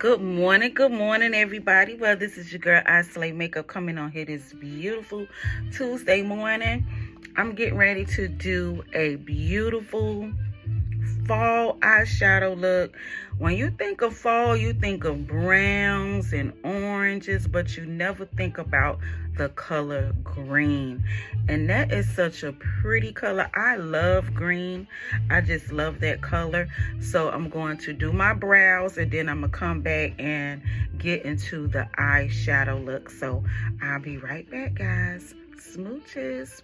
Good morning, everybody. Well, this is your girl, Eyeshadow Makeup, coming on here this beautiful Tuesday morning. I'm getting ready to do a beautiful fall eyeshadow look. When you think of fall, you think of browns and oranges, but you never think about the color green. And that is such a pretty color. I love green. I just love that color. So I'm going to do my brows, and then I'm gonna come back and get into the eyeshadow look. So I'll be right back, guys. Smooches.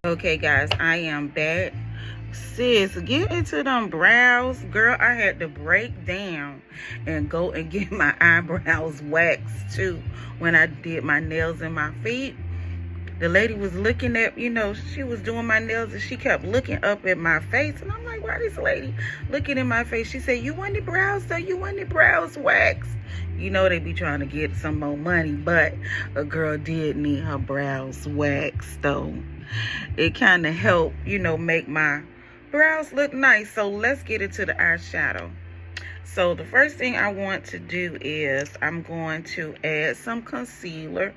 Okay, guys, I am back. Sis, get into them brows. Girl, I had to break down and go and get my eyebrows waxed too when I did my nails and my feet. The lady was looking at, she was doing my nails, and she kept looking up at my face. And I'm like, why this lady looking in my face? She said, you want the brows though? You want the brows waxed? You know they be trying to get some more money, but a girl did need her brows waxed though. It kind of helped, make my brows look nice. So let's get into the eyeshadow. So the first thing I want to do is I'm going to add some concealer.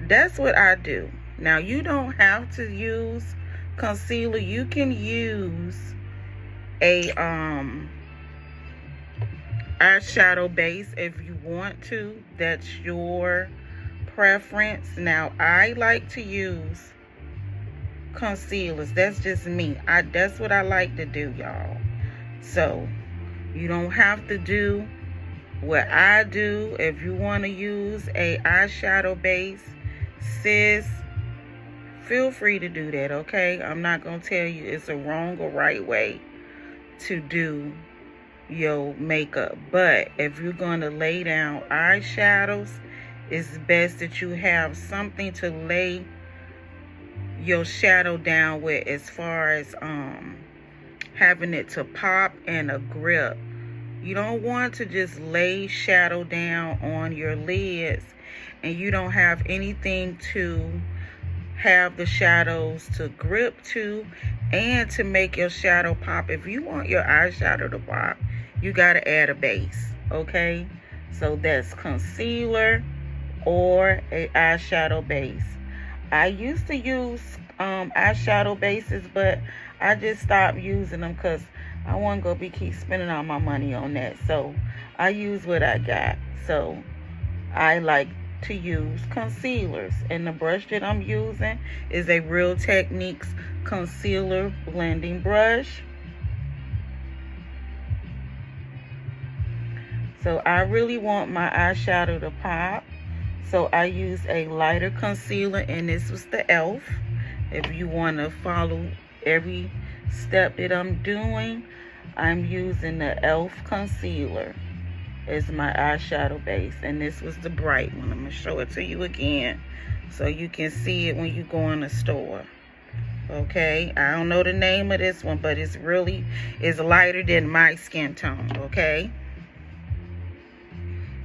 That's what I do. Now, you don't have to use concealer. You can use a eyeshadow base if you want to. That's your preference. Now, I like to use concealers. That's just me. That's what I like to do, y'all. So you don't have to do what I do. If you want to use a eyeshadow base, sis, feel free to do that, okay? I'm not gonna tell you it's a wrong or right way to do your makeup, but if you're gonna lay down eyeshadows, it's best that you have something to lay your shadow down with, as far as having it to pop and a grip. You don't want to just lay shadow down on your lids and you don't have anything to have the shadows to grip to and to make your shadow pop. If you want your eyeshadow to pop, you got to add a base, okay? So that's concealer or a eyeshadow base. I used to use eyeshadow bases, but I just stopped using them because I wasn't going to keep spending all my money on that. So I use what I got. So I like to use concealers, and the brush that I'm using is a Real Techniques concealer blending brush. So I really want my eyeshadow to pop, so I use a lighter concealer, and this was the e.l.f. If you want to follow every step that I'm doing, I'm using the e.l.f. concealer as my eyeshadow base, and this was the bright one. I'm gonna show it to you again so you can see it when you go in the store. Okay, I don't know the name of this one, but it's lighter than my skin tone. Okay,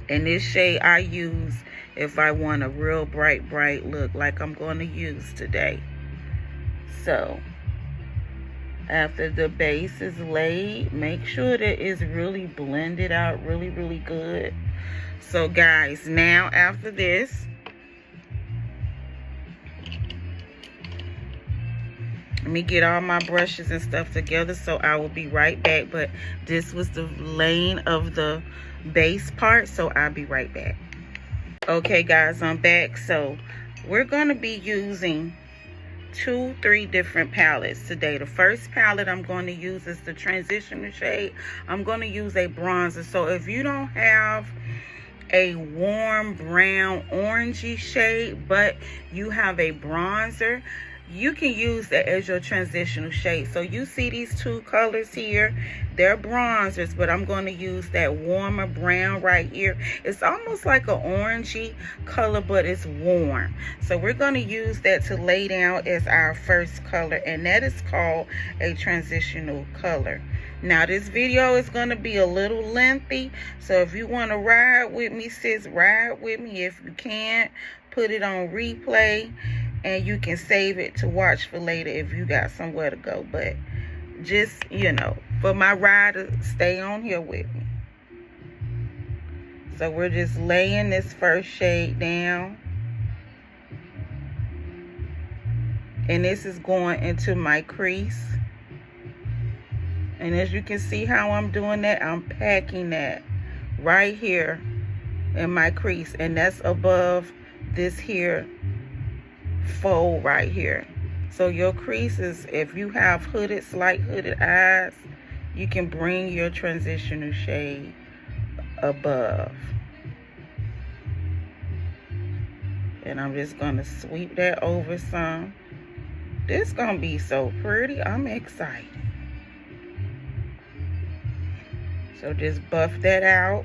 and this shade I use if I want a real bright look like I'm going to use today. So after the base is laid, make sure that it's really blended out really good. So guys, now after this, let me get all my brushes and stuff together, so I will be right back. But this was the laying of the base part, so I'll be right back. Okay guys, I'm back. So we're going to be using 3 different palettes today. The first palette I'm going to use is the transitional shade. I'm going to use a bronzer. So if you don't have a warm brown orangey shade, but you have a bronzer, you can use that as your transitional shade. So you see these 2 colors here, they're bronzers, but I'm going to use that warmer brown right here. It's almost like an orangey color, but it's warm. So we're going to use that to lay down as our first color, and that is called a transitional color. Now this video is going to be a little lengthy, so if you want to ride with me, sis, ride with me. If you can't, put it on replay, and you can save it to watch for later if you got somewhere to go. But just, for my ride to stay on here with me. So we're just laying this first shade down. And this is going into my crease. And as you can see how I'm doing that, I'm packing that right here in my crease. And that's above this here fold right here. So your creases, if you have hooded, slight hooded eyes, you can bring your transitional shade above. And I'm just going to sweep that over some. This is going to be so pretty. I'm excited. So just buff that out.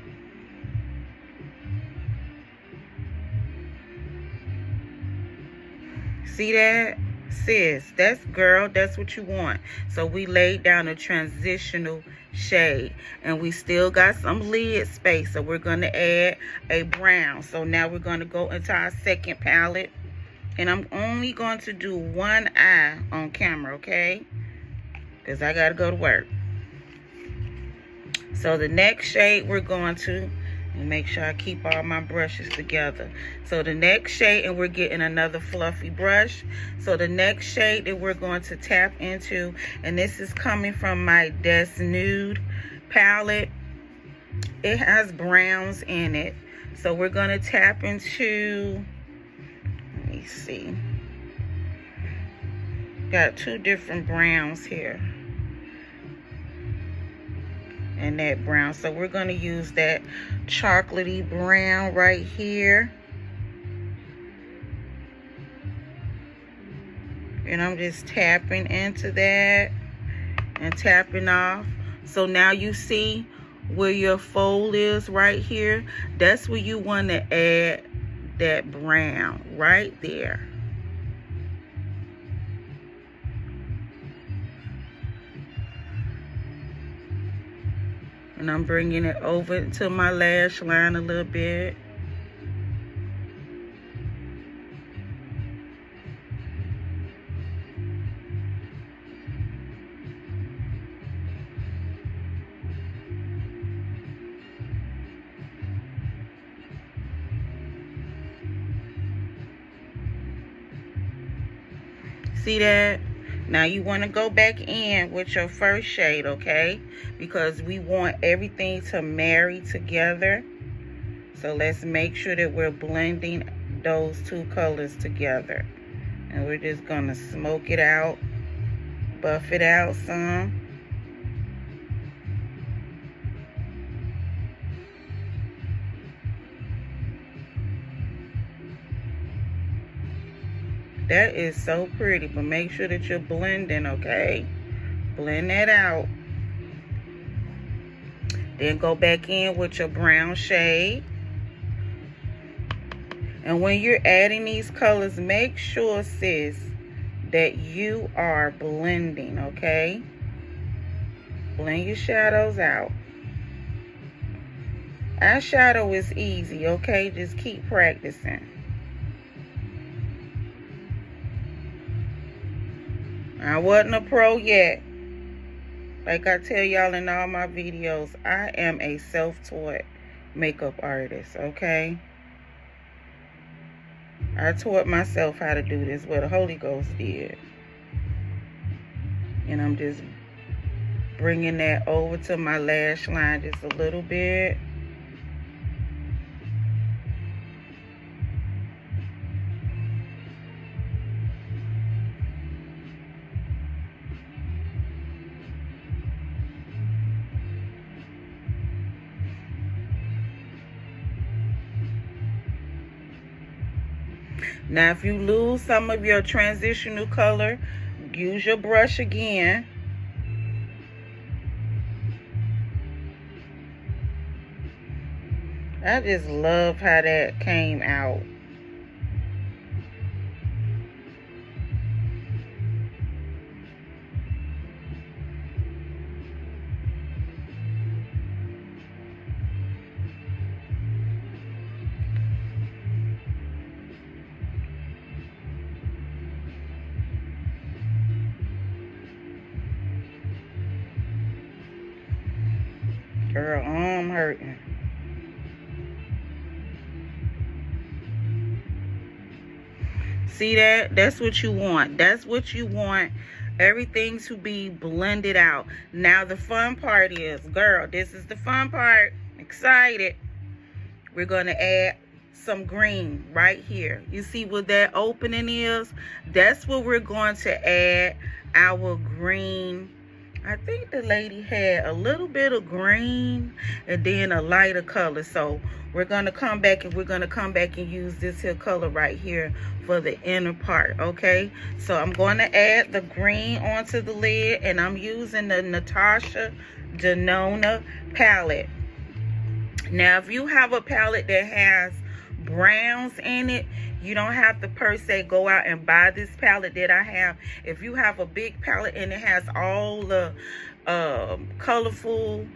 See that? Sis, that's girl, that's what you want. So we laid down a transitional shade. And we still got some lid space. So we're going to add a brown. So now we're going to go into our second palette. And I'm only going to do one eye on camera, okay? Because I got to go to work. So the next shade we're going to, and make sure I keep all my brushes together. So the next shade, and we're getting another fluffy brush. So the next shade that we're going to tap into, and this is coming from my Des Nude palette. It has browns in it. So we're going to tap into, let me see. Got two different browns here. And that brown. So we're going to use that chocolatey brown right here. And I'm just tapping into that and tapping off. So now you see where your fold is right here. That's where you want to add that brown right there. And I'm bringing it over to my lash line a little bit. See that? Now you want to go back in with your first shade, okay? Because we want everything to marry together. So let's make sure that we're blending those two colors together. And we're just going to smoke it out, buff it out some. That is so pretty, but make sure that you're blending, okay? Blend that out. Then go back in with your brown shade. And when you're adding these colors, make sure, sis, that you are blending, okay? Blend your shadows out. Eyeshadow is easy, okay? Just keep practicing. I wasn't a pro yet. Like I tell y'all in all my videos, I am a self-taught makeup artist, okay? I taught myself how to do this, what the Holy Ghost did. And I'm just bringing that over to my lash line just a little bit. Now, if you lose some of your transitional color, use your brush again. I just love how that came out. Girl, arm hurting. See that? That's what you want. That's what you want. Everything to be blended out. Now the fun part is, girl, this is the fun part. Excited. We're going to add some green right here. You see what that opening is? That's what we're going to add our green. I think the lady had a little bit of green and then a lighter color. So we're going to come back and use this here color right here for the inner part, okay? So I'm going to add the green onto the lid, and I'm using the Natasha Denona palette. Now, if you have a palette that has browns in it, you don't have to per se go out and buy this palette that I have. If you have a big palette and it has all the colorful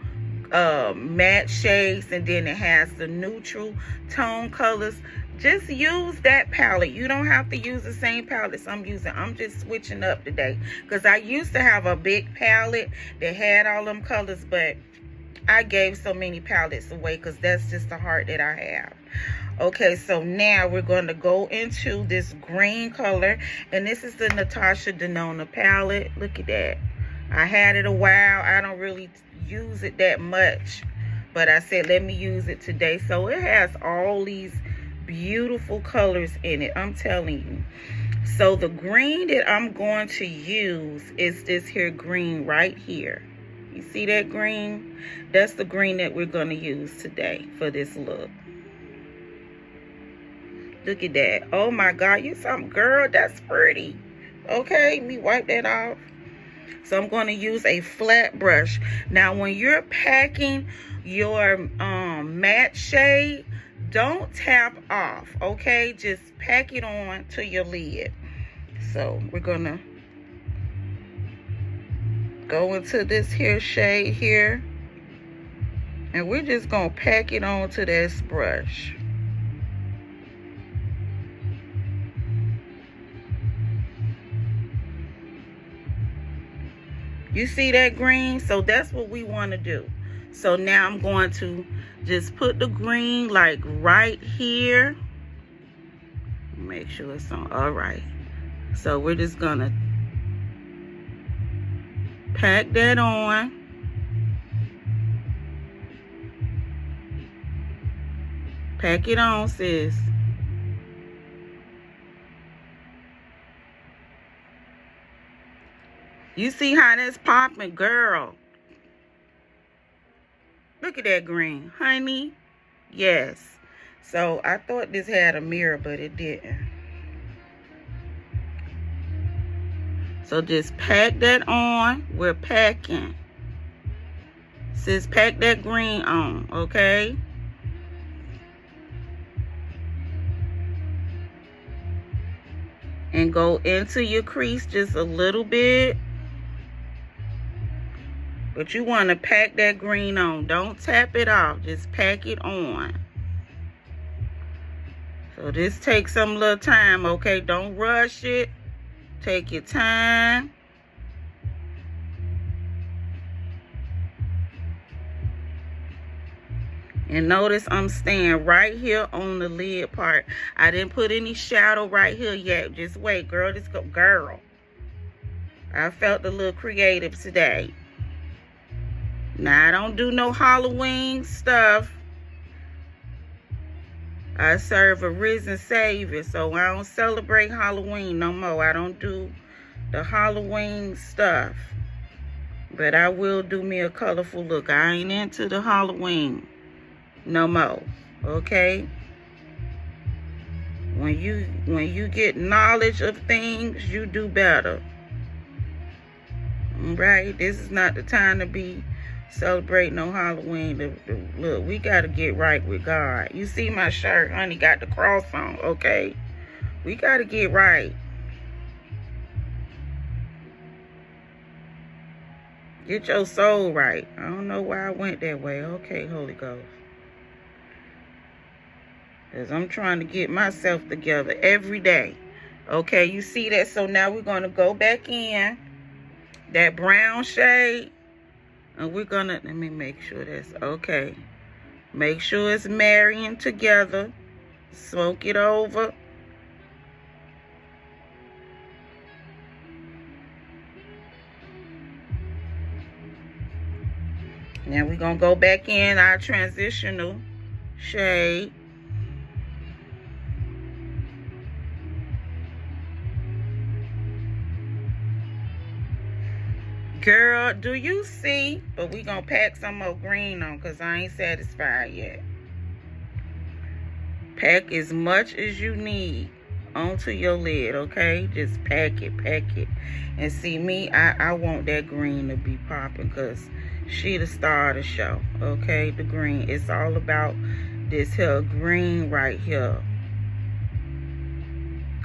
matte shades, and then it has the neutral tone colors, just use that palette. You don't have to use the same palettes I'm using. I'm just switching up today because I used to have a big palette that had all them colors, but I gave so many palettes away because that's just the heart that I have. Okay, so now we're going to go into this green color, and this is the Natasha Denona palette. Look at that. I had it a while. I don't really use it that much, but I said let me use it today. So it has all these beautiful colors in it, I'm telling you. So the green that I'm going to use is this here green right here. You see that green? That's the green that we're going to use today for this look. Look at that. Oh my God, you something, girl. That's pretty. Okay, let me wipe that off. So I'm going to use a flat brush. Now, when you're packing your matte shade, don't tap off, okay? Just pack it on to your lid. So we're going to go into this here shade here, and we're just going to pack it onto this brush. You see that green? So that's what we want to do. So now I'm going to just put the green like right here. Make sure it's on. All right. So we're just going to pack that on. Pack it on, sis. You see how that's popping, girl? Look at that green, honey. Yes. So I thought this had a mirror, but it didn't. So just pack that on. We're packing. Sis, pack that green on, okay? And go into your crease just a little bit. But you want to pack that green on. Don't tap it off. Just pack it on. So this takes some little time, okay? Don't rush it. Take your time. And notice I'm staying right here on the lid part. I didn't put any shadow right here yet. Just wait, girl. Just go, girl. I felt a little creative today. Now, I don't do no Halloween stuff. I serve a risen Savior, so I don't celebrate Halloween no more. I don't do the Halloween stuff. But I will do me a colorful look. I ain't into the Halloween no more, okay? When you get knowledge of things, you do better. Right? This is not the time to be celebrate no Halloween. Look, we got to get right with God. You see my shirt, honey, got the cross on, okay? We got to get right. Get your soul right. I don't know why I went that way. Okay, Holy Ghost. Because I'm trying to get myself together every day. Okay, you see that? So now we're going to go back in. That brown shade, And we're gonna, let me make sure that's okay. Make sure it's marrying together. Smoke it over. Now we're gonna go back in our transitional shade. Girl, do you see? But we gonna pack some more green on because I ain't satisfied yet. Pack as much as you need onto your lid, okay? Just pack it, pack it. And see me, I want that green to be popping because she the star of the show, okay? The green, it's all about this here green right here.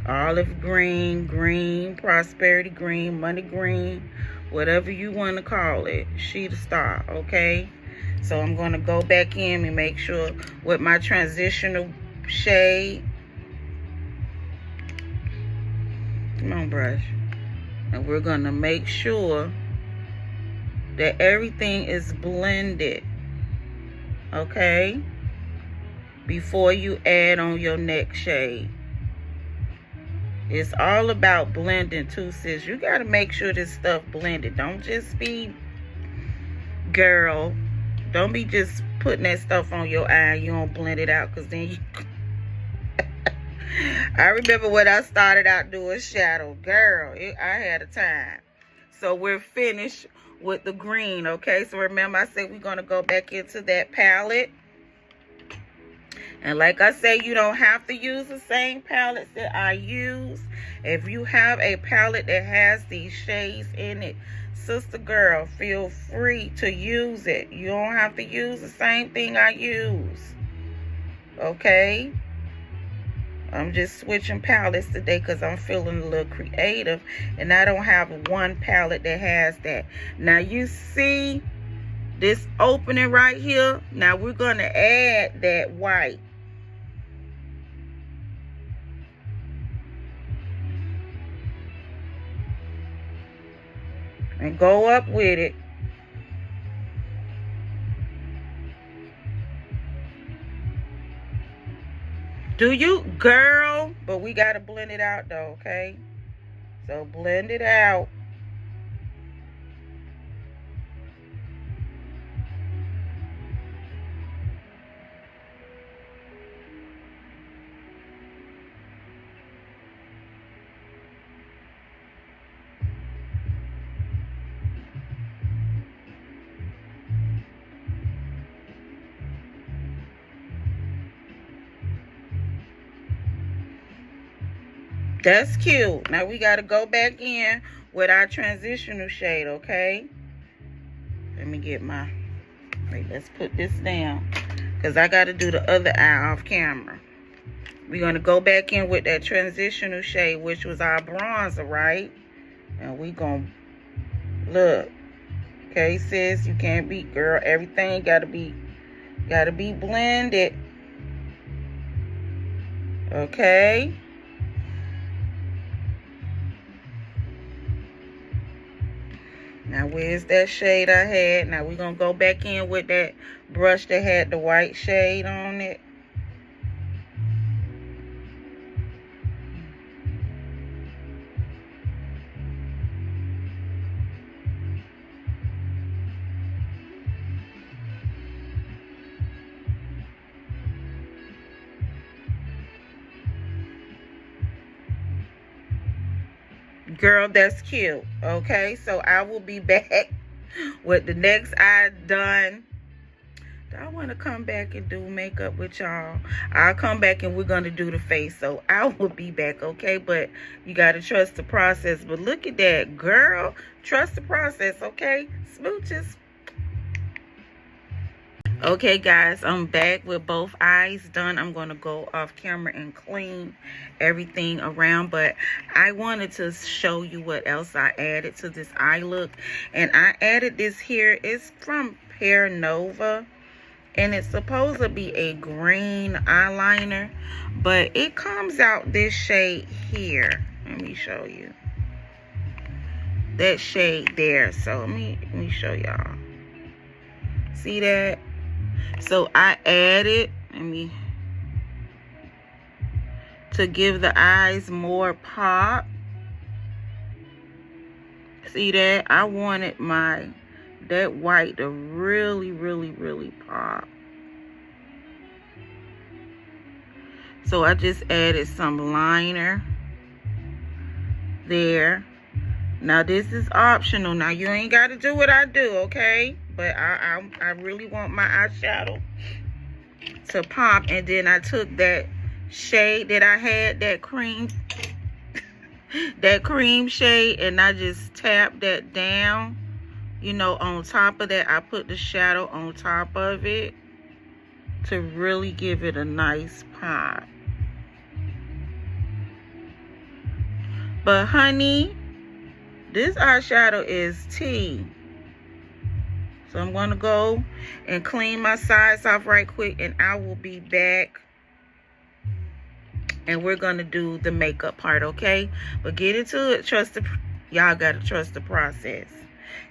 Olive green, green, prosperity green, money green, whatever you want to call it. She the star, okay? So I'm going to go back in and make sure with my transitional shade. Come on, brush. And we're going to make sure that everything is blended, okay? Before you add on your next shade. It's all about blending too, sis. You got to make sure this stuff blended. Don't just be, girl, don't be just putting that stuff on your eye. You don't blend it out because then you... I remember when I started out doing shadow. Girl, I had a time. So we're finished with the green, okay? So remember I said we're going to go back into that palette. And like I say, you don't have to use the same palettes that I use. If you have a palette that has these shades in it, sister girl, feel free to use it. You don't have to use the same thing I use. Okay? I'm just switching palettes today because I'm feeling a little creative. And I don't have one palette that has that. Now you see this opening right here? Now we're going to add that white. And go up with it. Do you, girl? But we got to blend it out though, okay? So blend it out. That's cute. Now we got to go back in with our transitional shade, okay? Let me get my... Wait, let's put this down. Because I got to do the other eye off camera. We're going to go back in with that transitional shade, which was our bronzer, right? And we going to... Look. Okay, sis? You can't beat, girl. Everything got to be blended. Okay? Now, where's that shade I had? Now, we're going to go back in with that brush that had the white shade on it. Girl, that's cute. Okay, so I will be back with the next eye done. Do I want to come back and do makeup with y'all? I'll come back and we're going to do the face. So I will be back, okay? But you got to trust the process. But look at that, girl. Trust the process, okay? Smooches. Okay, guys, I'm back with both eyes done. I'm going to go off camera and clean everything around. But I wanted to show you what else I added to this eye look. And I added this here. It's from Pear Nova. And it's supposed to be a green eyeliner. But it comes out this shade here. Let me show you. That shade there. So let me show y'all. See that? So I added, to give the eyes more pop. See that? I wanted that white to really, really, really pop. So I just added some liner there. Now this is optional. Now you ain't got to do what I do, okay? But I really want my eyeshadow to pop. And then I took that shade that I had, that cream shade, and I just tapped that down. You know, on top of that, I put the shadow on top of it to really give it a nice pop. But honey, this eyeshadow is tea. So I'm going to go and clean my sides off right quick, and I will be back. And we're going to do the makeup part, okay? But get into it. Y'all got to trust the process.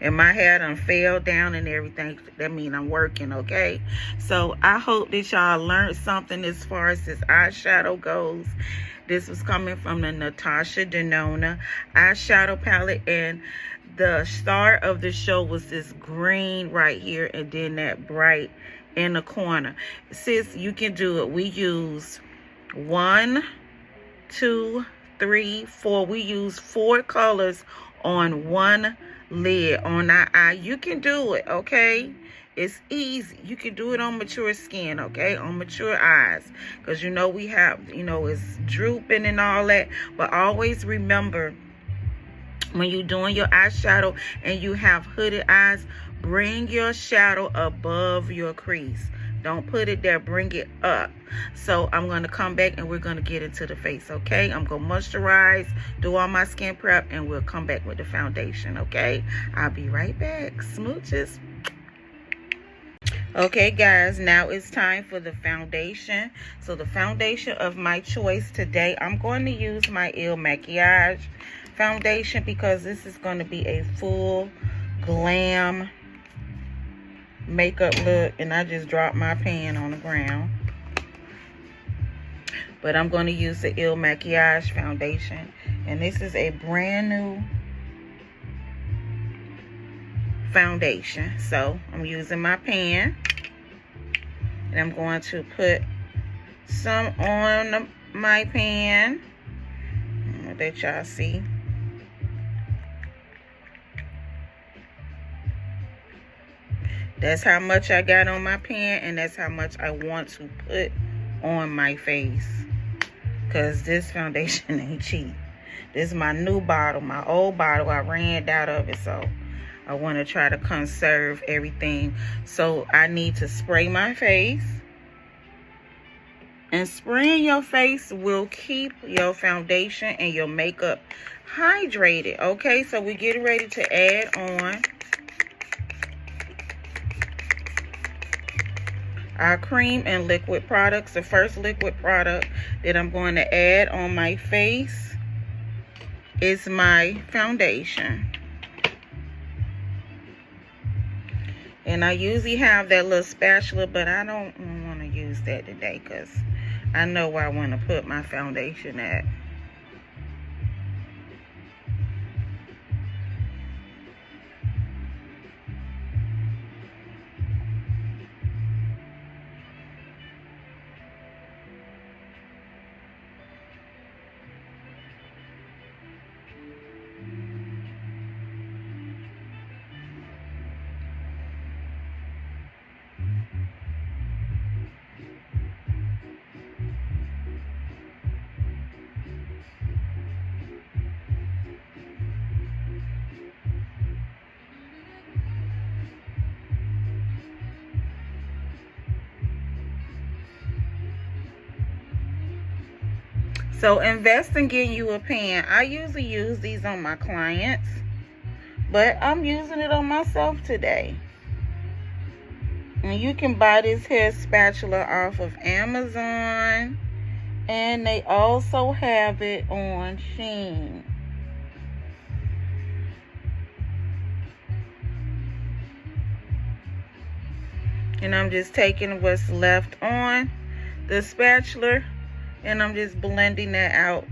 And my hair done fell down and everything. That means I'm working, okay? So I hope that y'all learned something as far as this eyeshadow goes. This was coming from the Natasha Denona eyeshadow palette. And the star of the show was this green right here. And then that bright in the corner. Sis, you can do it. We use 1, 2, 3, 4. We use 4 colors on one lid on our eye. You can do it, okay? It's easy. You can do it on mature skin, okay? On mature eyes. Because, you know, we have, you know, it's drooping and all that. But always remember, when you're doing your eyeshadow and you have hooded eyes, bring your shadow above your crease. Don't put it there. Bring it up. So I'm going to come back and we're going to get into the face, okay? I'm going to moisturize, do all my skin prep, and we'll come back with the foundation, okay? I'll be right back. Smooches. Okay, guys, now it's time for the foundation. So the foundation of my choice today, I'm going to use my FaLL Maquillage foundation because this is going to be a full glam makeup look. And I just dropped my pan on the ground. But I'm going to use the FaLL Maquillage foundation. And this is a brand new foundation. So I'm using my pan. And I'm going to put some on my pan. That y'all see. That's how much I got on my pan, and that's how much I want to put on my face. Because this foundation ain't cheap. This is my new bottle. My old bottle, I ran out of it, so I want to try to conserve everything. So I need to spray my face. And spraying your face will keep your foundation and your makeup hydrated. Okay, so we're getting ready to add on our cream and liquid products. The first liquid product that I'm going to add on my face is my foundation. And I usually have that little spatula, but I don't want to use that today because I know where I want to put my foundation at. So invest in getting you a pan. I usually use these on my clients, but I'm using it on myself today. And you can buy this hair spatula off of Amazon, and they also have it on Shein. And I'm just taking what's left on the spatula and I'm just blending that out.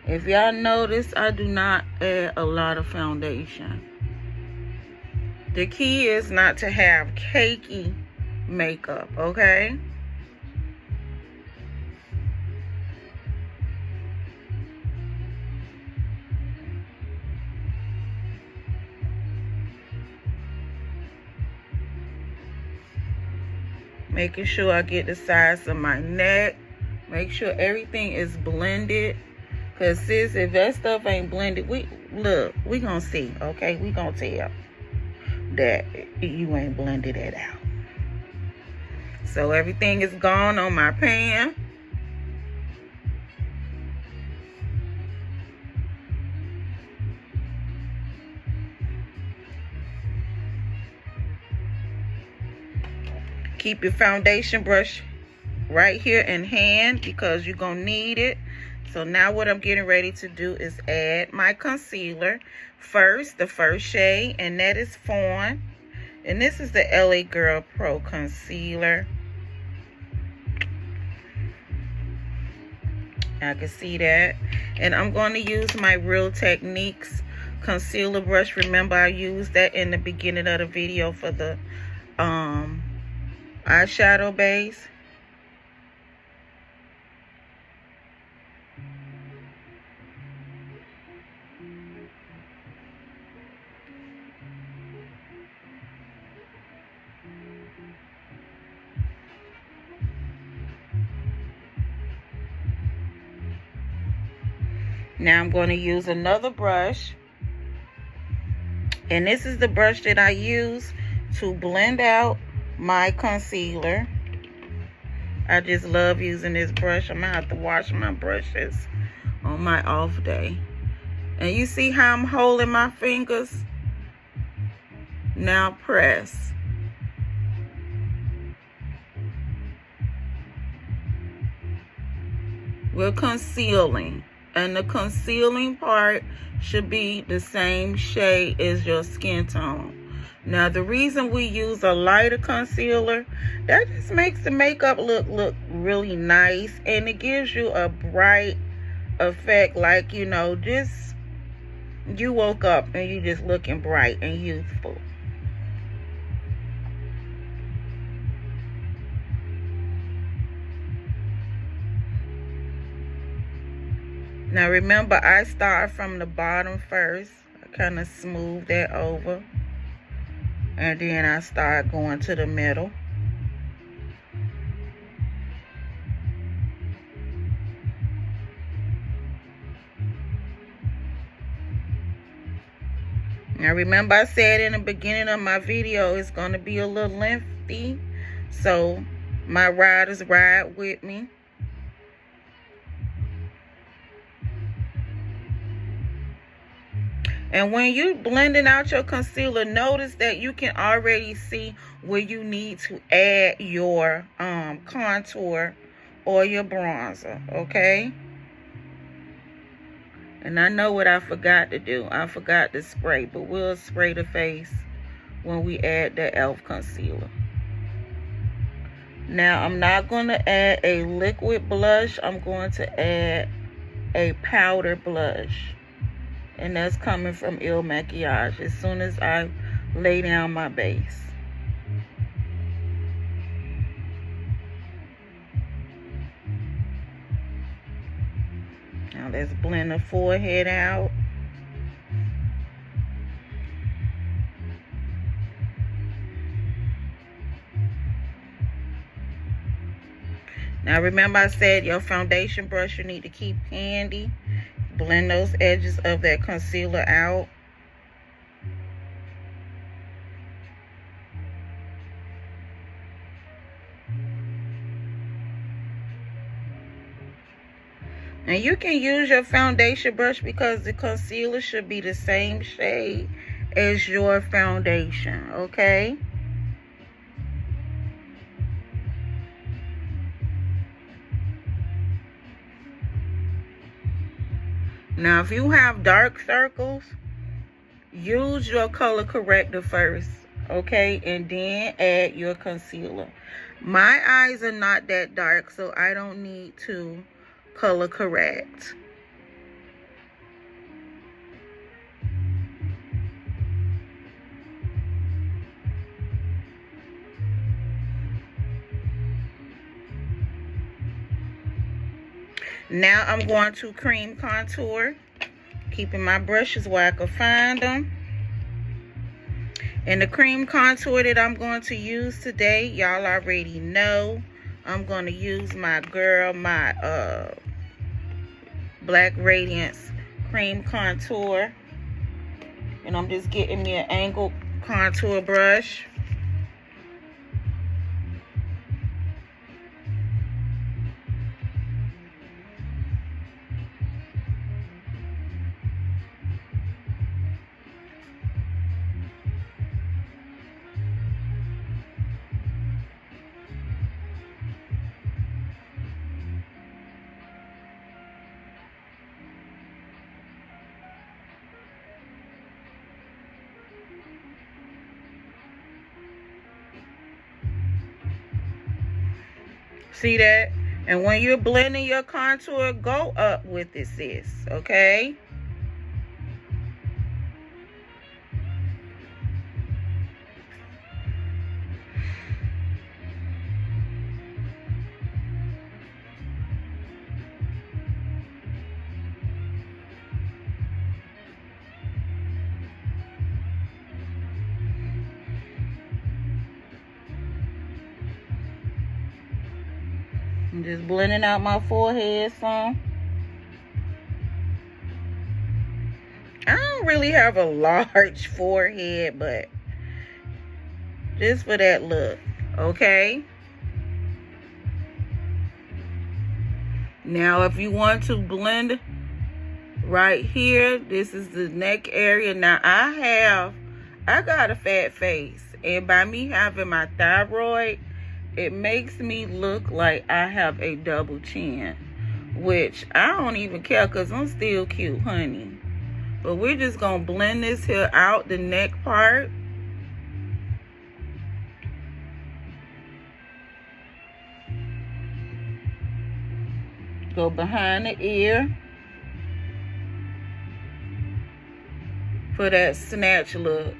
If y'all notice, I do not add a lot of foundation. The key is not to have cakey makeup, okay? Making sure I get the size of my neck. Make sure everything is blended. Because sis, if that stuff ain't blended, we gonna see, okay? We gonna tell that you ain't blended it out. So everything is gone on my pan. Keep your foundation brush right here in hand because you're gonna need it. So now what I'm getting ready to do is add my concealer. First, the first shade, and that is Fawn. And this is the LA Girl Pro Concealer. I can see that. And I'm going to use my Real Techniques concealer brush. Remember, I used that in the beginning of the video for the eyeshadow base. Now I'm going to use another brush. And this is the brush that I use to blend out my concealer. I just love using this brush. I'm going to have to wash my brushes on my off day. And you see how I'm holding my fingers? Now press. We're concealing. And the concealing part should be the same shade as your skin tone. Now, the reason we use a lighter concealer, that just makes the makeup look really nice. And it gives you a bright effect, like, you know, just you woke up and you just looking bright and youthful. Now remember, I start from the bottom first. I kind of smooth that over. And then I start going to the middle. Now remember, I said in the beginning of my video, it's going to be a little lengthy. So my riders ride with me. And when you're blending out your concealer, notice that you can already see where you need to add your contour or your bronzer, okay? And I know what I forgot to do. I forgot to spray, but we'll spray the face when we add the e.l.f. concealer. Now, I'm not going to add a liquid blush. I'm going to add a powder blush. And that's coming from Il Makiage as soon as I lay down my base. Now let's blend the forehead out. Now remember, I said your foundation brush you need to keep handy. Blend those edges of that concealer out. And you can use your foundation brush because the concealer should be the same shade as your foundation, okay? Now, if you have dark circles, use your color corrector first, okay? And then add your concealer. My eyes are not that dark, so I don't need to color correct. Now I'm going to cream contour, keeping my brushes where I can find them. And the cream contour that I'm going to use today, y'all already know. I'm going to use my Black Radiance cream contour. And I'm just getting me an angled contour brush. See that? And when you're blending your contour, go up with it, sis. Okay? I'm just blending out my forehead some. I don't really have a large forehead, but just for that look, okay? Now, if you want to blend right here, this is the neck area. Now, I got a fat face, and by me having my thyroid, it makes me look like I have a double chin, which I don't even care because I'm still cute, honey. But we're just going to blend this here out, the neck part. Go behind the ear for that snatch look.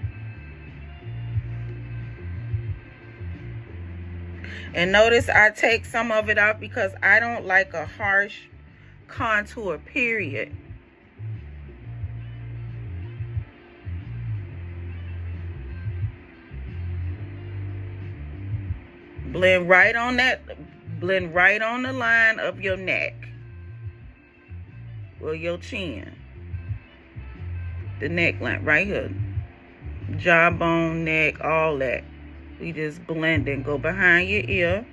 And notice I take some of it off because I don't like a harsh contour, period. Blend right on the line of your neck. Or your chin. The neckline right here. Jawbone, neck, all that. We just blend and go behind your ear.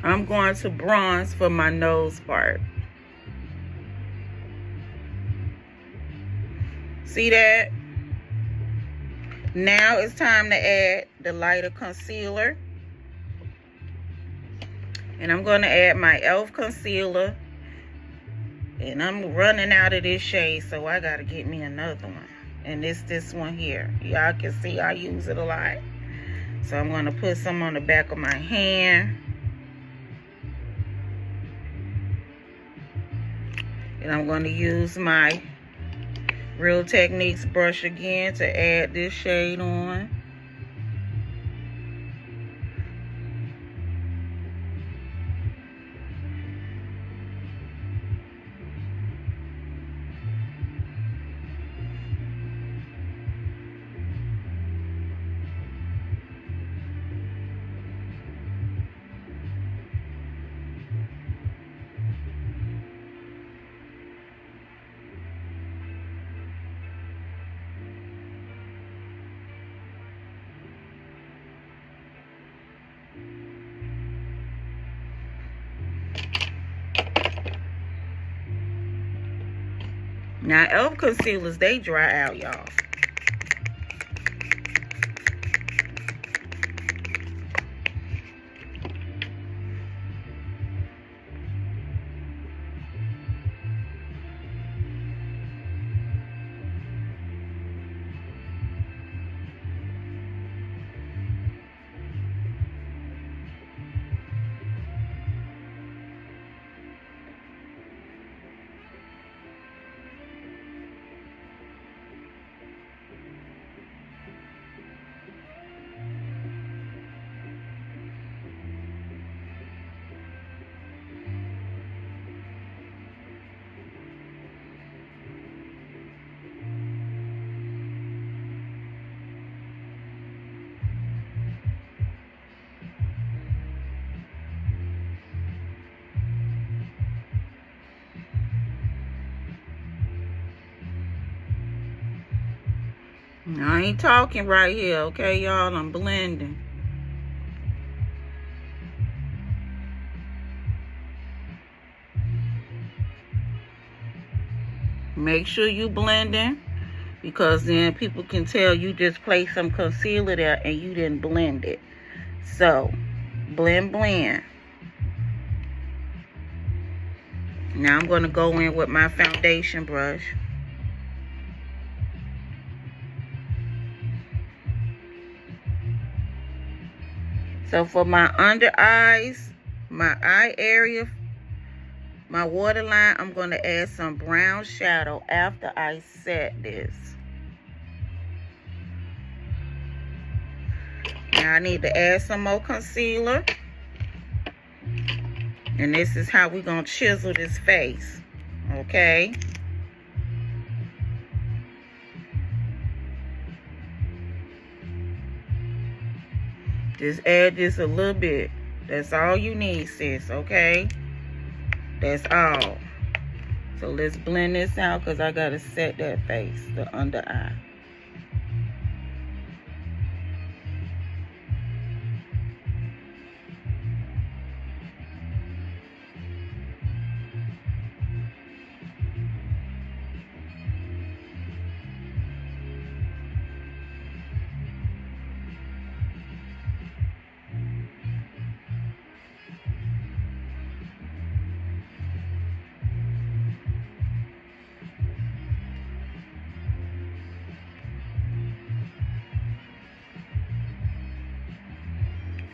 I'm going to bronze for my nose part. See that? Now it's time to add the lighter concealer. And I'm going to add my e.l.f. concealer. And I'm running out of this shade, so I got to get me another one. And it's this one here. Y'all can see I use it a lot. So I'm going to put some on the back of my hand. And I'm going to use my Real Techniques brush again to add this shade on. Now, e.l.f. concealers, they dry out, y'all. I ain't talking right here, okay, y'all? I'm blending. Make sure you blending, because then people can tell you just placed some concealer there and you didn't blend it. So, blend, blend. Now I'm going to go in with my foundation brush. So for my under eyes, my eye area, my waterline, I'm going to add some brown shadow after I set this. Now I need to add some more concealer. And this is how we're going to chisel this face. Okay. Just add this a little bit. That's all you need, sis, okay? That's all. So let's blend this out because I got to set that face, the under eye.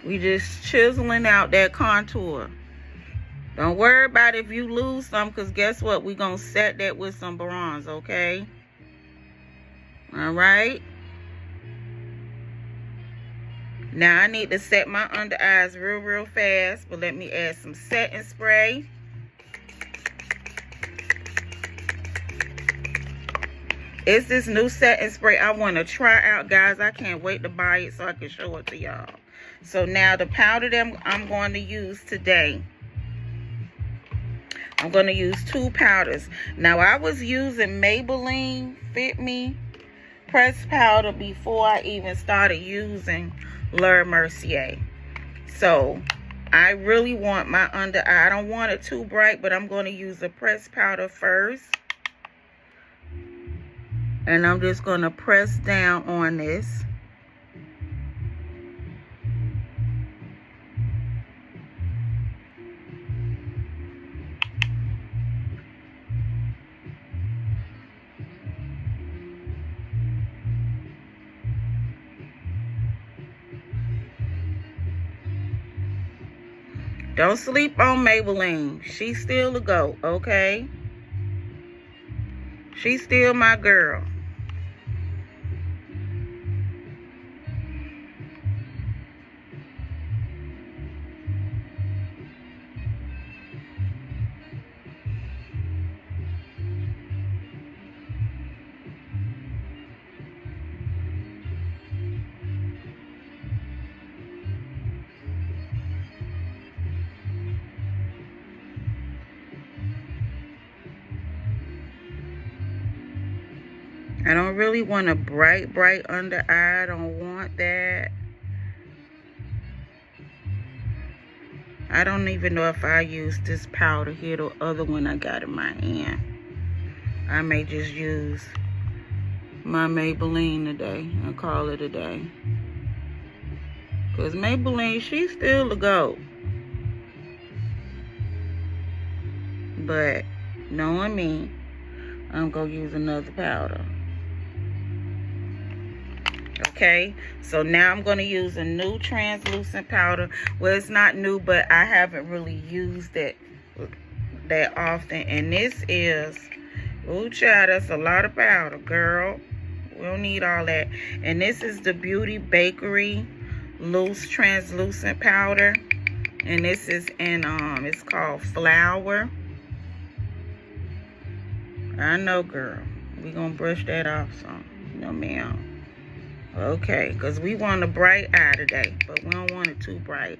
We just chiseling out that contour. Don't worry about if you lose some, because guess what? We're going to set that with some bronze, okay? All right. Now I need to set my under eyes real fast, but let me add some setting spray. It's this new setting spray I want to try out, guys. I can't wait to buy it so I can show it to y'all. So now the powder that I'm going to use today, I'm going to use 2 powders. Now I was using Maybelline Fit Me pressed powder before I even started using Laura Mercier. So I really want my under eye. I don't want it too bright, but I'm going to use the pressed powder first. And I'm just going to press down on this. Don't sleep on Maybelline. She's still a GOAT, okay? She's still my girl. I don't really want a bright under eye. I don't want that. I don't even know if I use this powder here, the other one I got in my hand. I may just use my Maybelline today and call it a day. Because Maybelline, she's still a GOAT. But knowing me, I'm going to use another powder. Okay, so now I'm going to use a new translucent powder. Well, it's not new, but I haven't really used it that often. And this is, ooh, child, that's a lot of powder, girl. We don't need all that. And this is the Beauty Bakery Loose Translucent Powder. And this is in, it's called FaLL. I know, girl. We gonna brush that off some. No, ma'am. Okay, because we want a bright eye today, but we don't want it too bright.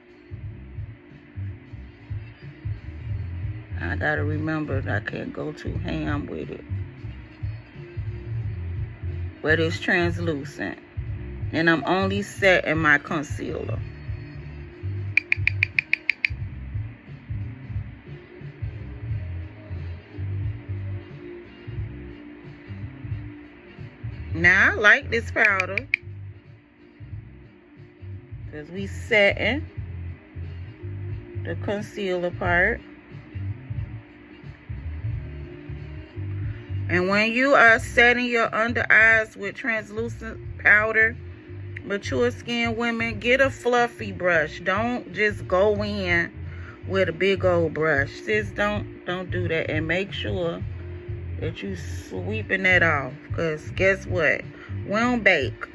I gotta remember that I can't go too ham with it. But it's translucent. And I'm only setting my concealer. Now I like this powder because we setting the concealer part. And when you are setting your under eyes with translucent powder, mature skin women, get a fluffy brush. Don't just go in with a big old brush. Sis, don't do that. And make sure that you sweeping that off. Because guess what? We don't bake.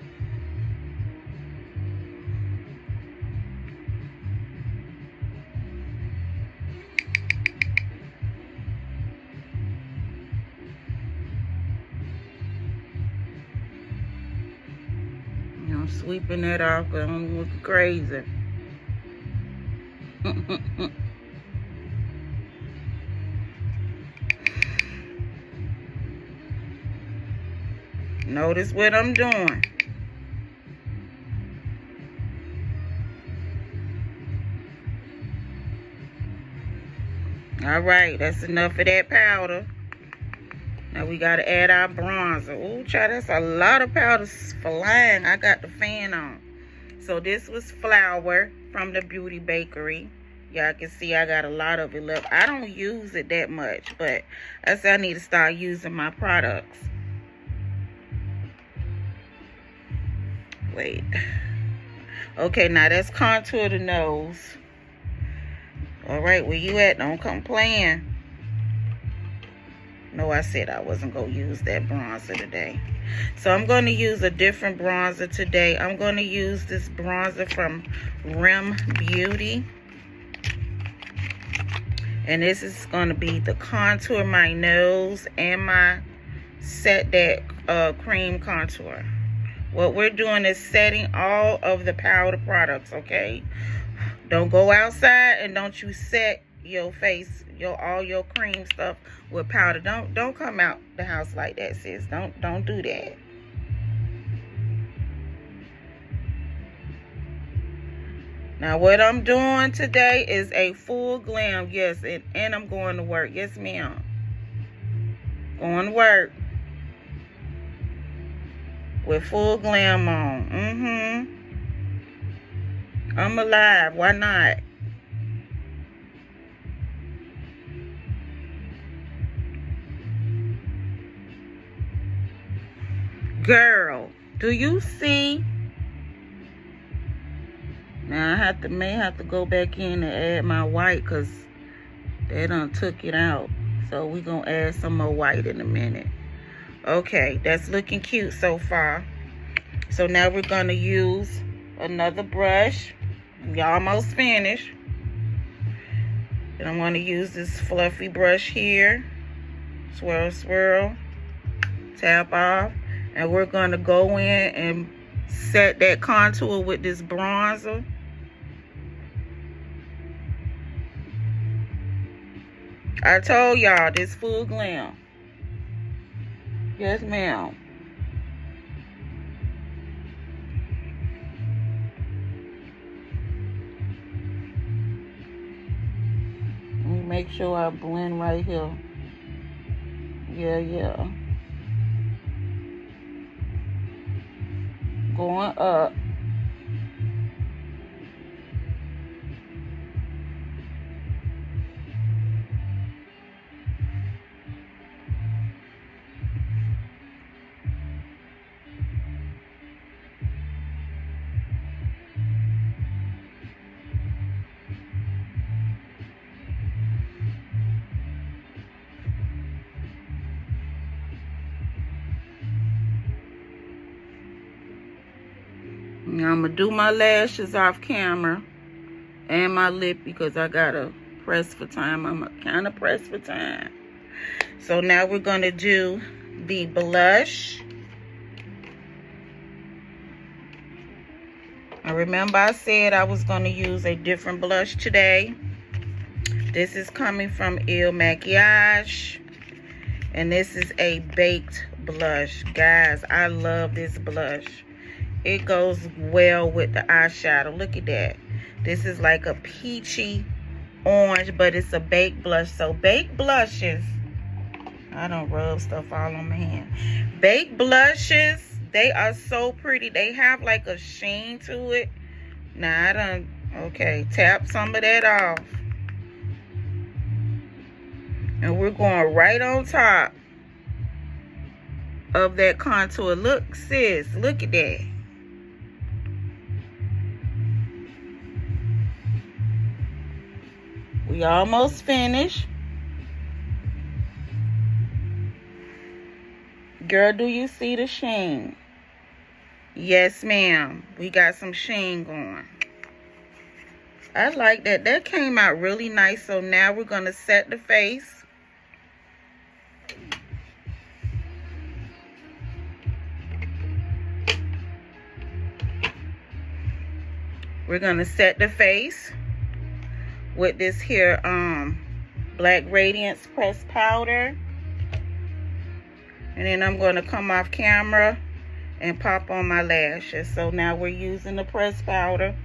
I'm sweeping that off because I'm looking crazy. Notice what I'm doing. All right, that's enough of that powder. Now we got to add our bronzer. Ooh, child, that's a lot of powder flying. I got the fan on. So this was FaLL from the Beauty Bakery. Y'all can see I got a lot of it left. I don't use it that much, but I said I need to start using my products. Wait. Okay, now let's contour the nose. All right, where you at? Don't come playing. No, I said I wasn't going to use that bronzer today. So I'm going to use a different bronzer today. I'm going to use this bronzer from Rim Beauty. And this is going to be the contour my nose and my set that cream contour. What we're doing is setting all of the powder products, okay? Don't go outside and don't you set your face, all your cream stuff with powder. Don't come out the house like that, sis. Don't do that. Now what I'm doing today is a full glam. Yes, and I'm going to work. Yes, ma'am. Going to work with full glam on. I'm alive. Why not? Girl, do you see? Now I may have to go back in and add my white because they done took it out. So we're going to add some more white in a minute. Okay, that's looking cute so far. So now we're going to use another brush. We almost finished. And I'm going to use this fluffy brush here. Swirl, swirl. Tap off. And we're going to go in and set that contour with this bronzer. I told y'all this full glam. Yes, ma'am. Let me make sure I blend right here Yeah. Going up. Now I'm gonna do my lashes off camera and my lip because I gotta press for time. I'm kind of pressed for time. So now we're gonna do the blush. I remember I said I was gonna use a different blush today. This is coming from FaLL Makiage, and this is a baked blush. Guys, I love this blush. It goes well with the eyeshadow. Look at that. This is like a peachy orange, but it's a baked blush. So baked blushes, I don't rub stuff all on my hand. Baked blushes, they are so pretty. They have like a sheen to it. Now I done, okay, tap some of that off. And we're going right on top of that contour. Look, sis, look at that. We almost finished. Girl, do you see the sheen? Yes, ma'am. We got some sheen going. I like that. That came out really nice. So now we're going to set the face. We're going to set the face with this here Black Radiance pressed powder. And then I'm going to come off camera and pop on my lashes. So now we're using the pressed powder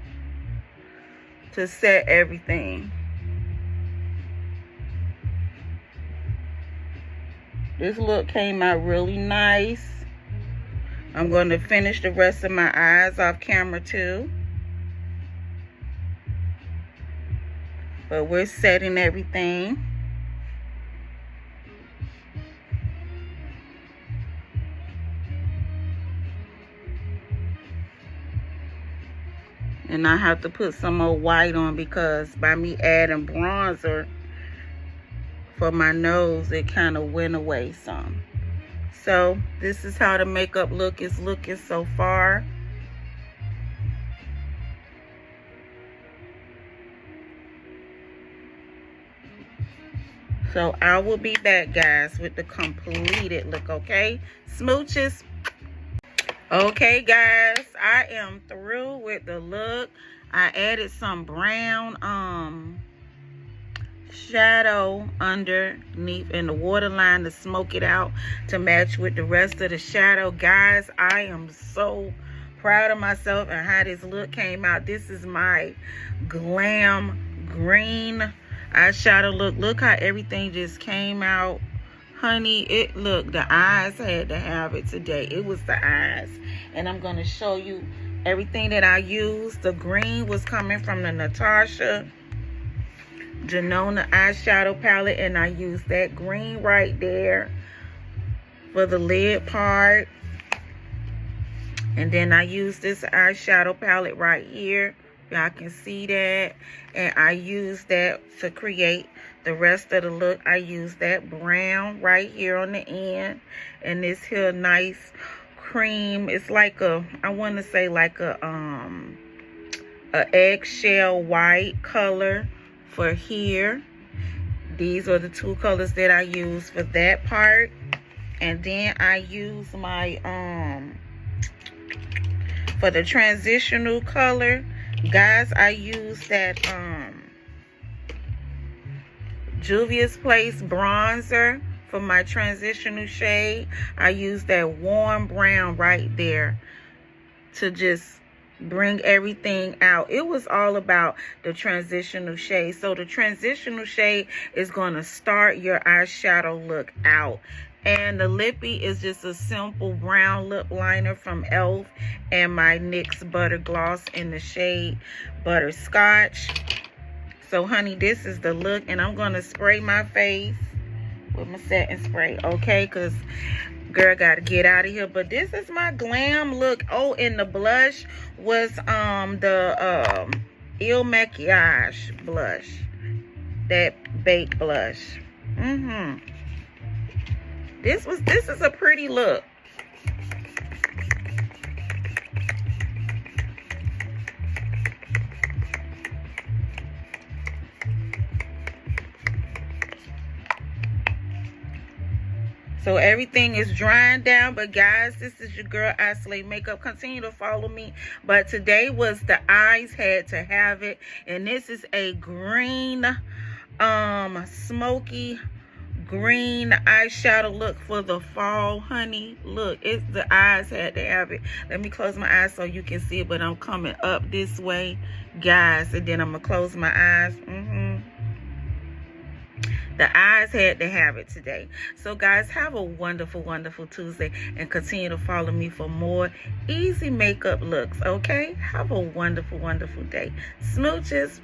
to set everything. This look came out really nice. I'm going to finish the rest of my eyes off camera too. But we're setting everything. And I have to put some more white on because by me adding bronzer for my nose, it kind of went away some. So this is how the makeup look is looking so far. So I will be back, guys, with the completed look, okay? Smooches. Okay, guys, I am through with the look. I added some brown shadow underneath in the waterline to smoke it out to match with the rest of the shadow. Guys, I am so proud of myself and how this look came out. This is my glam green eyeshadow look. Look how everything just came out. Honey, it look, the eyes had to have it today. It was the eyes. And I'm going to show you everything that I used. The green was coming from the Natasha Janona eyeshadow palette, and I used that green right there for the lid part. And then I used this eyeshadow palette right here. Y'all can see that. And I used that to create the rest of the look. I used that brown right here on the end. And this here nice cream. It's like a, I want to say like a eggshell white color for here. These are the two colors that I use for that part. And then I use my for the transitional color, guys, I use that Juvia's Place bronzer for my transitional shade. I use that warm brown right there to just bring everything out. It was all about the transitional shade. So the transitional shade is going to start your eyeshadow look out. And the lippy is just a simple brown lip liner from e.l.f. and my NYX Butter Gloss in the shade Butterscotch. So, honey, this is the look. And I'm going to spray my face with my setting spray, okay? Because, girl, got to get out of here. But this is my glam look. Oh, and the blush was the Il Makiage blush. That baked blush. This is a pretty look. So everything is drying down. But guys, this is your girl Eyeshadow Makeup. Continue to follow me. But today was the eyes had to have it. And this is a green, smoky green eyeshadow look for the fall, honey. Look, it's the eyes had to have it. Let me close my eyes so you can see it. But I'm coming up this way, guys. And then I'm going to close my eyes. The eyes had to have it today. So, guys, have a wonderful, wonderful Tuesday. And continue to follow me for more easy makeup looks, okay? Have a wonderful, wonderful day. Smooches.